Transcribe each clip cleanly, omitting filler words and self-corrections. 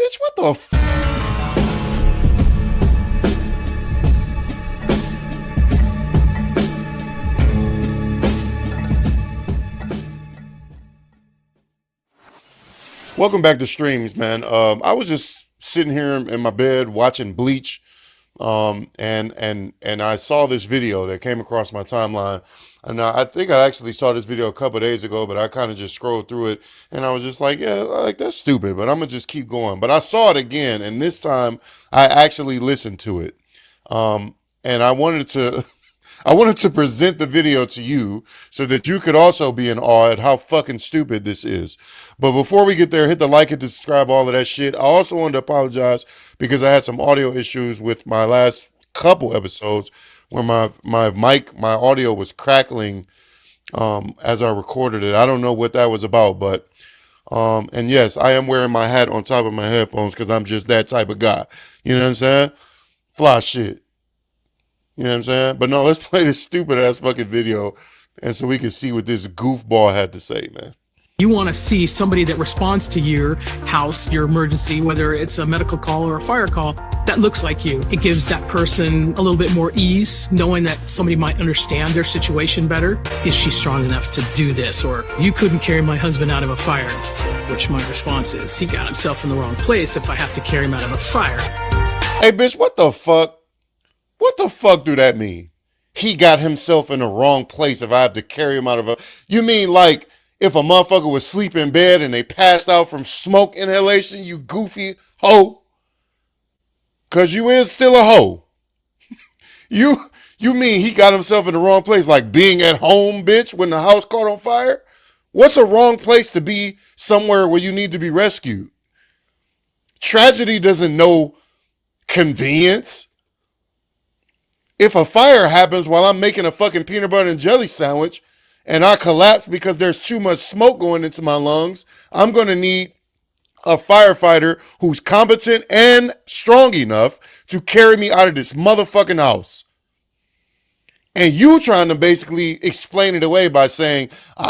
Bitch, what the Welcome back to Streams, man. I was just sitting here in my bed watching Bleach, and I saw this video that came across my timeline, and I think I actually saw this video a couple of days ago, but I kind of just scrolled through it, and I was just like, yeah, like that's stupid, but I'm gonna just keep going. But I saw it again, and this time I actually listened to it, and I wanted to. I wanted to present the video to you so that you could also be in awe at how fucking stupid this is. But before we get there, hit the like, hit the subscribe, all of that shit. I also wanted to apologize because I had some audio issues with my last couple episodes where my mic, my audio was crackling as I recorded it. I don't know what that was about, but and yes, I am wearing my hat on top of my headphones because I'm just that type of guy. You know what I'm saying? Fly shit. You know what I'm saying? But no, let's play this stupid ass fucking video and so we can see what this goofball had to say, man. You want to see somebody that responds to your house, your emergency, whether it's a medical call or a fire call, that looks like you. It gives that person a little bit more ease, knowing that somebody might understand their situation better. Is she strong enough to do this? Or you couldn't carry my husband out of a fire, which my response is, he got himself in the wrong place if I have to carry him out of a fire. Hey, bitch, what the fuck? What the fuck do that mean? He got himself in the wrong place if I have to carry him out of a... You mean like if a motherfucker was sleep in bed and they passed out from smoke inhalation, you goofy hoe? Cause you is still a hoe. You mean he got himself in the wrong place like being at home, bitch, when the house caught on fire? What's a wrong place to be somewhere where you need to be rescued? Tragedy doesn't know convenience. If a fire happens while I'm making a fucking peanut butter and jelly sandwich and I collapse because there's too much smoke going into my lungs, I'm going to need a firefighter who's competent and strong enough to carry me out of this motherfucking house. And you trying to basically explain it away by saying,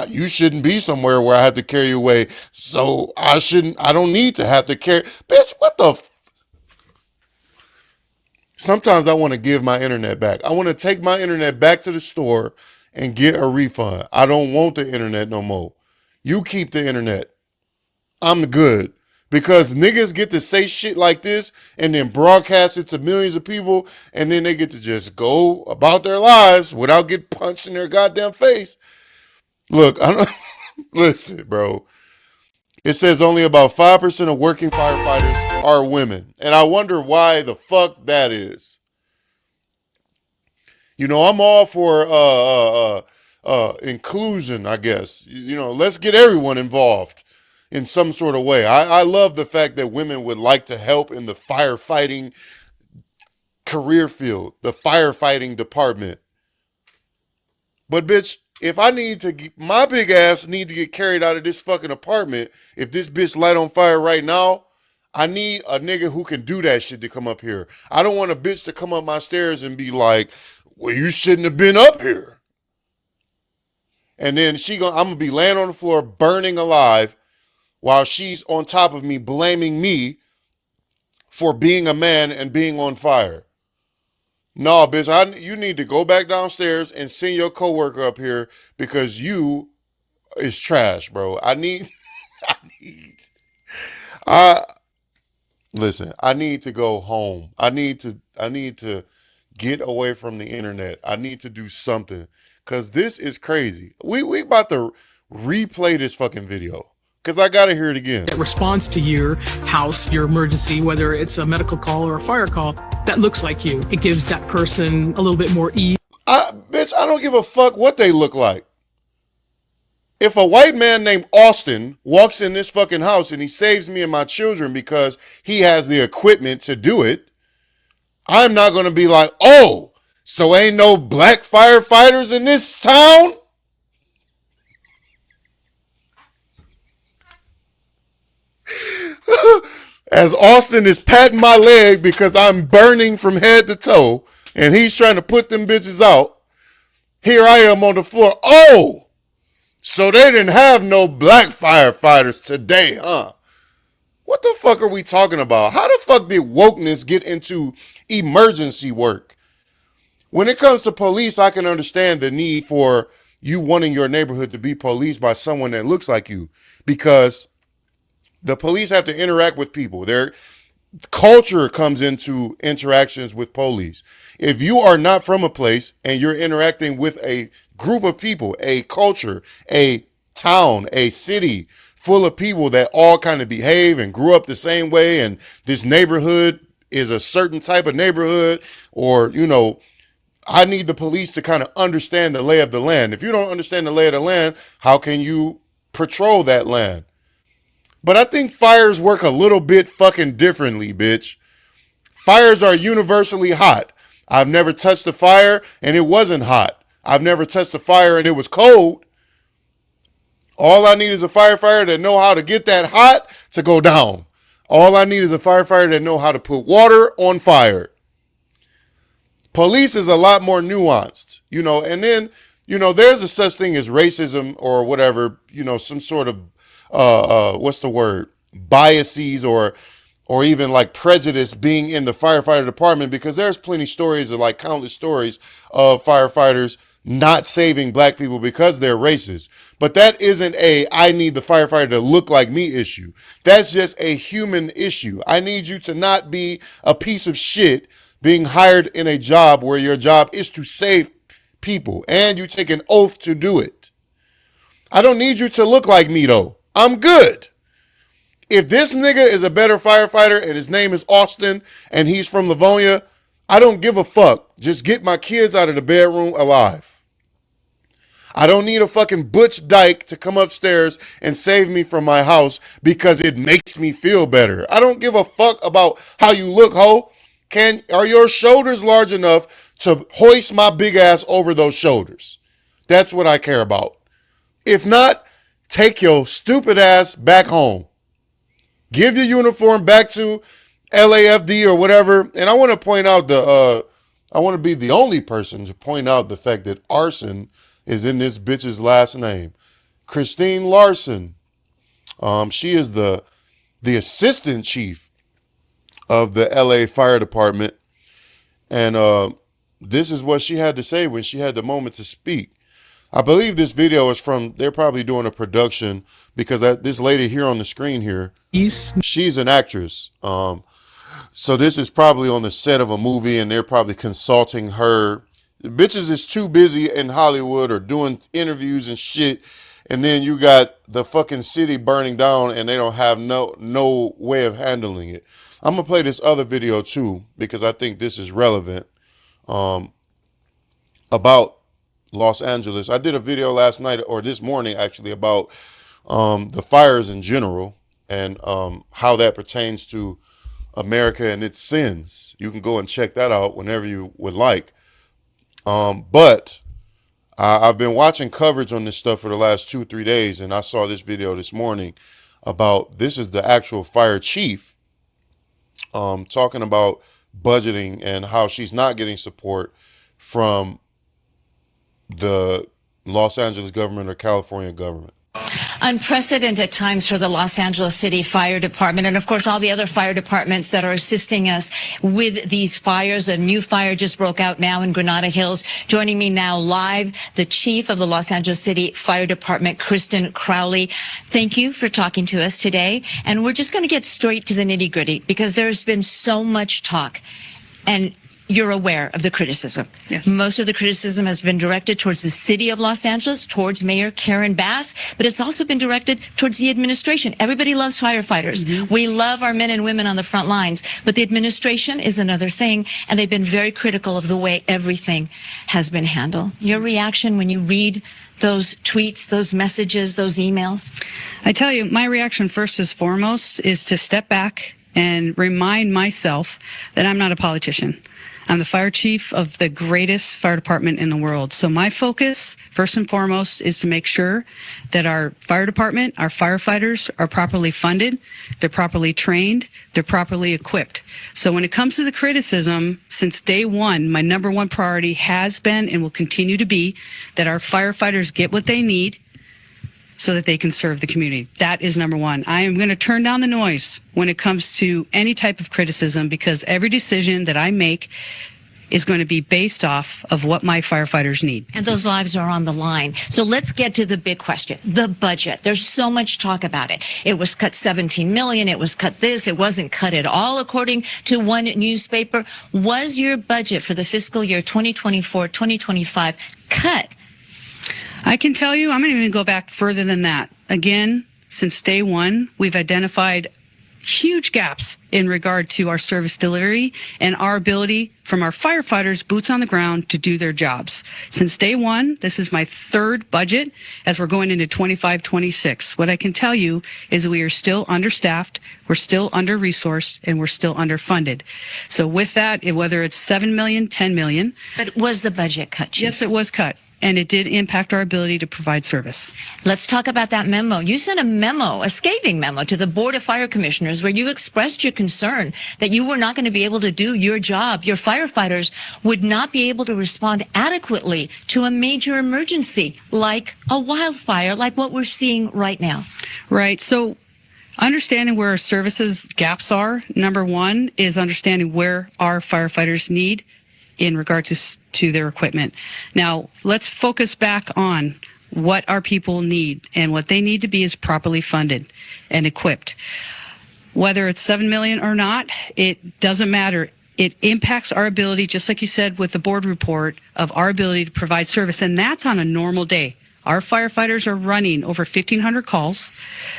you shouldn't be somewhere where I have to carry you away. So I don't need to have to carry. Bitch, what the Sometimes I want to give my internet back. I want to take my internet back to the store and get a refund. I don't want the internet no more. You keep the internet. I'm good. Because niggas get to say shit like this and then broadcast it to millions of people and then they get to just go about their lives without getting punched in their goddamn face. Look, listen, bro. It says only about 5% of working firefighters are women. And I wonder why the fuck that is. You know, I'm all for inclusion, I guess. You know, let's get everyone involved in some sort of way. I love the fact that women would like to help in the firefighting career field, the firefighting department. But bitch, if I need to get, my big ass need to get carried out of this fucking apartment, if this bitch light on fire right now, I need a nigga who can do that shit to come up here. I don't want a bitch to come up my stairs and be like, well, you shouldn't have been up here. And then I'm gonna be laying on the floor burning alive while she's on top of me blaming me for being a man and being on fire. No, bitch, you need to go back downstairs and send your coworker up here because you is trash, bro. I need to go home. I need to get away from the internet. I need to do something because this is crazy. We about to replay this fucking video. Because I got to hear it again. It responds to your house, your emergency, whether it's a medical call or a fire call, that looks like you. It gives that person a little bit more ease. Bitch, I don't give a fuck what they look like. If a white man named Austin walks in this fucking house and he saves me and my children because he has the equipment to do it, I'm not going to be like, oh, so ain't no black firefighters in this town? As Austin is patting my leg because I'm burning from head to toe and he's trying to put them bitches out, here I am on the floor. Oh, so they didn't have no black firefighters today, huh? What the fuck are we talking about? How the fuck did wokeness get into emergency work? When it comes to police, I can understand the need for you wanting your neighborhood to be policed by someone that looks like you, because the police have to interact with people. Their culture comes into interactions with police. If you are not from a place and you're interacting with a group of people, a culture, a town, a city full of people that all kind of behave and grew up the same way, and this neighborhood is a certain type of neighborhood, or, you know, I need the police to kind of understand the lay of the land. If you don't understand the lay of the land, how can you patrol that land? But I think fires work a little bit fucking differently, bitch. Fires are universally hot. I've never touched a fire and it wasn't hot. I've never touched a fire and it was cold. All I need is a firefighter that know how to get that hot to go down. All I need is a firefighter that know how to put water on fire. Police is a lot more nuanced, you know, and then, you know, there's a such thing as racism or whatever, you know, some sort of, what's the word? Biases or even like prejudice being in the firefighter department, because there's plenty stories of like countless stories of firefighters not saving black people because they're racist. But that isn't I need the firefighter to look like me issue. That's just a human issue. I need you to not be a piece of shit being hired in a job where your job is to save people and you take an oath to do it. I don't need you to look like me though. I'm good. If this nigga is a better firefighter and his name is Austin and he's from Livonia, I don't give a fuck. Just get my kids out of the bedroom alive. I don't need a fucking Butch Dyke to come upstairs and save me from my house because it makes me feel better. I don't give a fuck about how you look, ho. Are your shoulders large enough to hoist my big ass over those shoulders? That's what I care about. If not, take your stupid ass back home. Give your uniform back to LAFD or whatever. And I want to point out I want to be the only person to point out the fact that arson is in this bitch's last name. Christine Larson. She is the assistant chief of the LA Fire Department. And this is what she had to say when she had the moment to speak. I believe this video is they're probably doing a production, because this lady here on the screen here, she's an actress. So this is probably on the set of a movie and they're probably consulting her. The bitches is too busy in Hollywood or doing interviews and shit. And then you got the fucking city burning down and they don't have no way of handling it. I'm going to play this other video too, because I think this is relevant, about Los Angeles. I did a video last night, or this morning actually, about the fires in general and how that pertains to America and its sins. You can go and check that out whenever you would like. But I've been watching coverage on this stuff for the last 2-3 days, and I saw this video this morning about, this is the actual fire chief talking about budgeting and how she's not getting support from the Los Angeles government or California government. Unprecedented times for the Los Angeles City Fire Department, and of course all the other fire departments that are assisting us with these fires. A new fire just broke out now in Granada Hills. Joining me now live, the chief of the Los Angeles City Fire Department, Kristen Crowley. Thank you for talking to us today. And we're just going to get straight to the nitty-gritty, because there's been so much talk, and you're aware of the criticism. Yes. Most of the criticism has been directed towards the city of Los Angeles, towards Mayor Karen Bass, but it's also been directed towards the administration. Everybody loves firefighters. Mm-hmm. We love our men and women on the front lines, but the administration is another thing, and they've been very critical of the way everything has been handled. Your reaction when you read those tweets, those messages, those emails? I tell you, my reaction first and foremost is to step back and remind myself that I'm not a politician. I'm the fire chief of the greatest fire department in the world. So my focus, first and foremost, is to make sure that our fire department, our firefighters, are properly funded, they're properly trained, they're properly equipped. So when it comes to the criticism, since day one, my number one priority has been and will continue to be that our firefighters get what they need so that they can serve the community. That is number one. I am going to turn down the noise when it comes to any type of criticism, because every decision that I make is going to be based off of what my firefighters need. And those lives are on the line. So let's get to the big question, the budget. There's so much talk about it. It was cut 17 million. It was cut this. It wasn't cut at all, according to one newspaper. Was your budget for the fiscal year 2024-2025 cut? I can tell you, I'm going to even go back further than that. Again, since day one, we've identified huge gaps in regard to our service delivery and our ability from our firefighters, boots on the ground, to do their jobs. Since day one, this is my third budget as we're going into 25-26. What I can tell you is we are still understaffed, we're still under-resourced, and we're still underfunded. So with that, whether it's 7 million, 10 million. But was the budget cut, Chief? Yes, it was cut. And it did impact our ability to provide service. Let's talk about that memo. You sent a memo, a scathing memo, to the Board of Fire Commissioners where you expressed your concern that you were not going to be able to do your job. Your firefighters would not be able to respond adequately to a major emergency like a wildfire, like what we're seeing right now. Right. So understanding where our services gaps are, number one, is understanding where our firefighters need in regard to their equipment. Now, let's focus back on what our people need, and what they need to be is properly funded and equipped. Whether it's 7 million or not, it doesn't matter. It impacts our ability, just like you said with the board report, of our ability to provide service, and that's on a normal day. Our firefighters are running over 1,500 calls.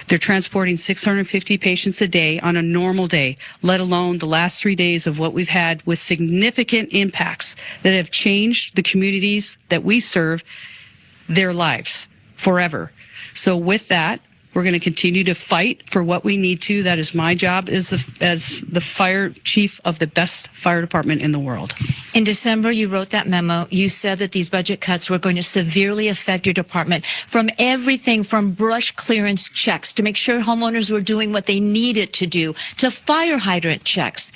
They're transporting 650 patients a day on a normal day, let alone the last 3 days of what we've had with significant impacts that have changed the communities that we serve, their lives forever. So with that, we're going to continue to fight for what we need to. That is my job as the fire chief of the best fire department in the world. In December, you wrote that memo. You said that these budget cuts were going to severely affect your department, from everything from brush clearance checks to make sure homeowners were doing what they needed to do, to fire hydrant checks.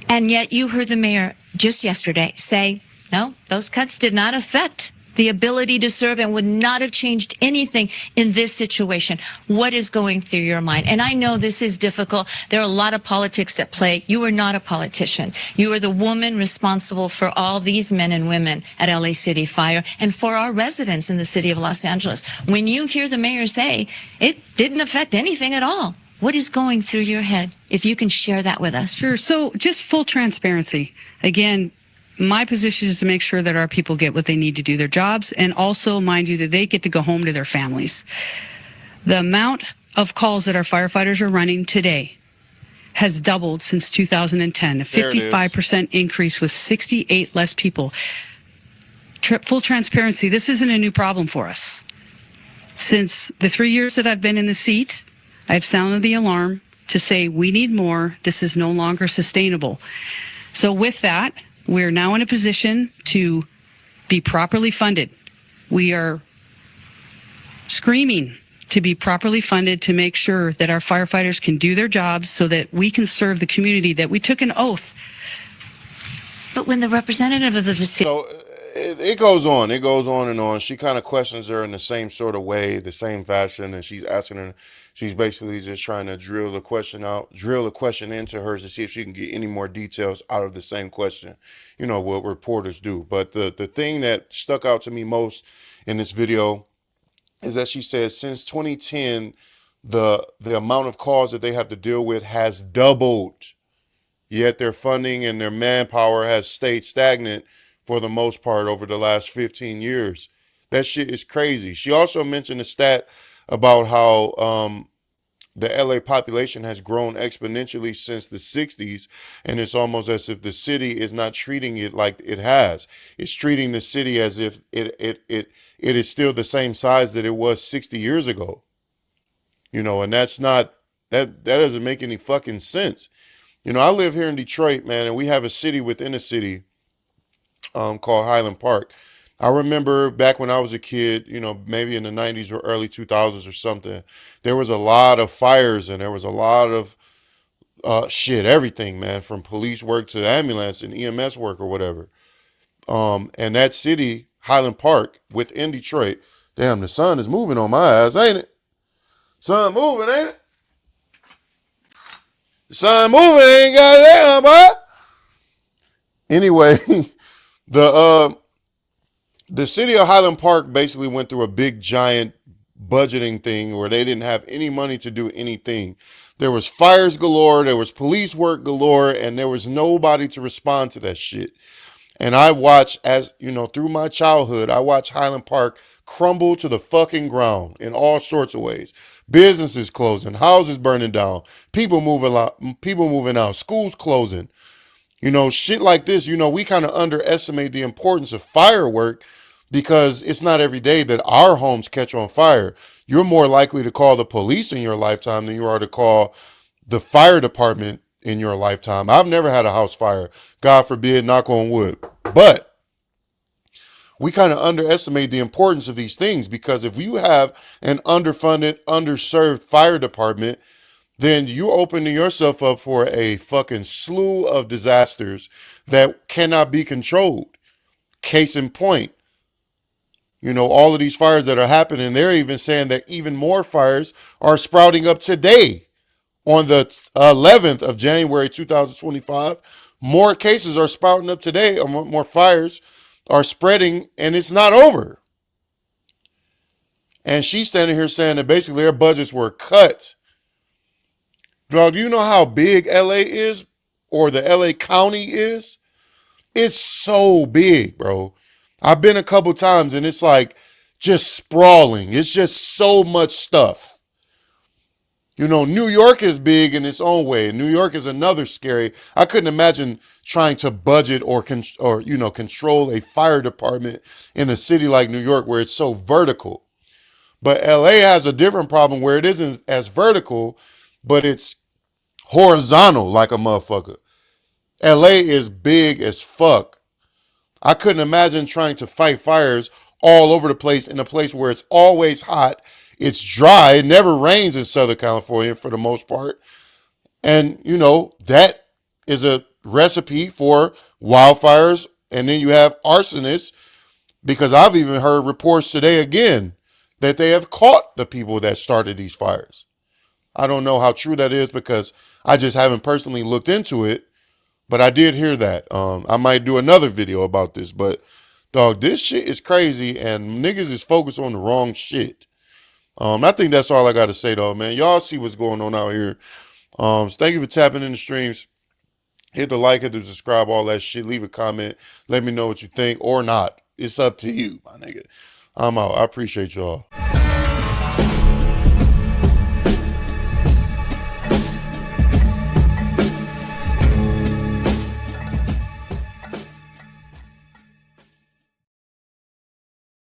And yet you heard the mayor just yesterday say, no, those cuts did not affect the ability to serve and would not have changed anything in this situation. What is going through your mind? And I know this is difficult. There are a lot of politics at play. You are not a politician. You are the woman responsible for all these men and women at LA City Fire and for our residents in the city of Los Angeles. When you hear the mayor say it didn't affect anything at all, what is going through your head? If you can share that with us. Sure. So just full transparency. Again, my position is to make sure that our people get what they need to do their jobs, and also, mind you, that they get to go home to their families. The amount of calls that our firefighters are running today has doubled since 2010, a 55% increase with 68 less people. Full transparency, this isn't a new problem for us. Since the 3 years that I've been in the seat, I've sounded the alarm to say we need more. This is no longer sustainable. So with that, we're now in a position to be properly funded. We are screaming to be properly funded to make sure that our firefighters can do their jobs so that we can serve the community that we took an oath. But when the representative of the city... So it goes on. It goes on and on. She kind of questions her in the same sort of way, the same fashion, and she's asking her. She's basically just trying to drill the question into her to see if she can get any more details out of the same question, you know, what reporters do. But the thing that stuck out to me most in this video is that she says since 2010, the amount of calls that they have to deal with has doubled, yet their funding and their manpower has stayed stagnant for the most part over the last 15 years. That shit is crazy. She also mentioned a stat about how the LA population has grown exponentially since the 60s, and it's almost as if the city is not treating it like it has. It's treating the city as if it is still the same size that it was 60 years ago. You know, and that doesn't make any fucking sense. You know, I live here in Detroit, man, and we have a city within a city called Highland Park. I remember back when I was a kid, you know, maybe in the 90s or early 2000s or something, there was a lot of fires and there was a lot of everything, man, from police work to ambulance and EMS work or whatever. And that city, Highland Park, within Detroit, Damn, the sun is moving on my ass, ain't it? Sun moving, ain't it? The sun moving, ain't goddamn, boy. Anyway, the city of Highland Park basically went through a big giant budgeting thing where they didn't have any money to do anything. There was fires galore, there was police work galore, and there was nobody to respond to that shit. And I watched, as you know, through my childhood, I watched Highland Park crumble to the fucking ground in all sorts of ways. Businesses closing, houses burning down, people moving out, schools closing. You know, shit like this, you know, we kind of underestimate the importance of firework because it's not every day that our homes catch on fire. You're more likely to call the police in your lifetime than you are to call the fire department in your lifetime. I've never had a house fire. God forbid, knock on wood. But we kind of underestimate the importance of these things because if you have an underfunded, underserved fire department, then you're opening yourself up for a fucking slew of disasters that cannot be controlled. Case in point, you know, all of these fires that are happening, they're even saying that even more fires are sprouting up today. On the 11th of January 2025, more cases are sprouting up today, or more fires are spreading, and it's not over. And she's standing here saying that basically their budgets were cut. Dog, do you know how big LA is, or the LA County is? It's so big, bro. I've been a couple times, and it's like just sprawling. It's just so much stuff. You know, New York is big in its own way. New York is another scary. I couldn't imagine trying to budget or control a fire department in a city like New York where it's so vertical. But LA has a different problem where it isn't as vertical, but it's horizontal like a motherfucker. LA is big as fuck. I couldn't imagine trying to fight fires all over the place in a place where it's always hot. It's dry. It never rains in Southern California for the most part. And, you know, that is a recipe for wildfires. And then you have arsonists, because I've even heard reports today again that they have caught the people that started these fires. I don't know how true that is because I just haven't personally looked into it, but I did hear that. I might do another video about this, but dog, this shit is crazy and niggas is focused on the wrong shit. I think that's all I got to say, though, man. Y'all see what's going on out here. So thank you for tapping in the streams. Hit the like, hit the subscribe, all that shit. Leave a comment. Let me know what you think or not. It's up to you, my nigga. I'm out. I appreciate y'all.